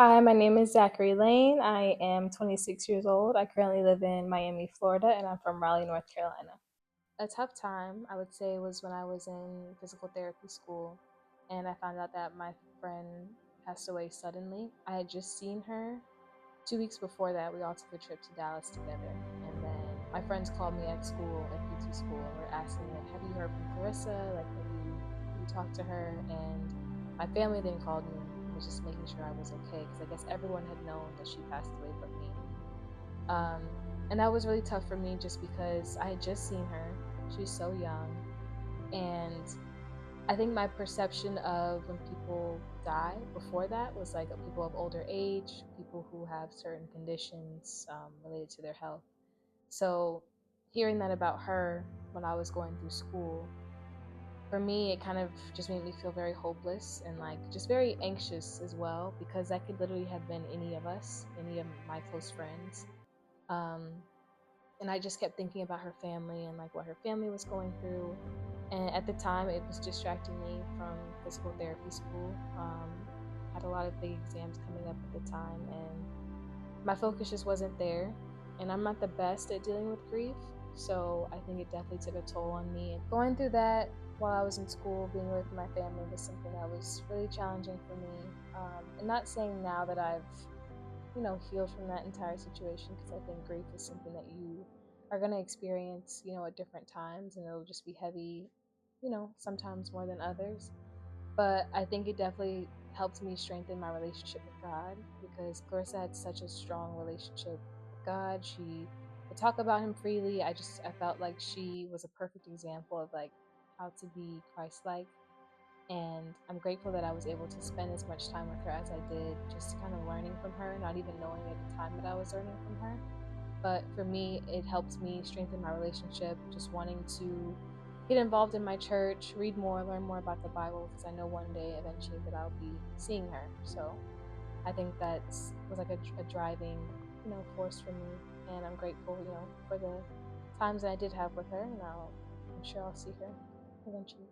Hi, my name is Zachyre Lane. I am 26 years old. I currently live in Miami, Florida, and I'm from Raleigh, North Carolina. A tough time, I would say, was when I was in physical therapy school and I found out that my friend passed away suddenly. I had just seen her 2 weeks before that. We all took a trip to Dallas together. And then my friends called me at school, at PT school, and were asking me, like, have you heard from Clarissa? Like, have you talked to her? And my family then called me and was just making sure I was okay, because I guess everyone had known that she passed away but me. And that was really tough for me just because I had just seen her. She's so young. And I think my perception of when people die before that was like people of older age, people who have certain conditions related to their health. So hearing that about her when I was going through school, for me, it kind of just made me feel very hopeless and like just very anxious as well, because that could literally have been any of us, any of my close friends. Um, and I just kept thinking about her family and like what her family was going through. And at the time, it was distracting me from physical therapy school. Had a lot of big exams coming up at the time, and my focus just wasn't there. And I'm not the best at dealing with grief, so I think it definitely took a toll on me. And going through that while I was in school, being away from my family, was something that was really challenging for me. And not saying now that I've healed from that entire situation, because I think grief is something that you are going to experience, at different times, and it'll just be heavy, sometimes more than others. But I think it definitely helped me strengthen my relationship with God, because Clarissa had such a strong relationship with God. She would talk about him freely. I felt like she was a perfect example of like how to be Christ-like, and I'm grateful that I was able to spend as much time with her as I did, just kind of learning from her, not even knowing at the time that I was learning from her. But for me, it helps me strengthen my relationship, just wanting to get involved in my church, read more, learn more about the Bible, because I know one day eventually that I'll be seeing her. So I think that was like a driving, force for me. And I'm grateful, for the times that I did have with her, and I'm sure I'll see her eventually.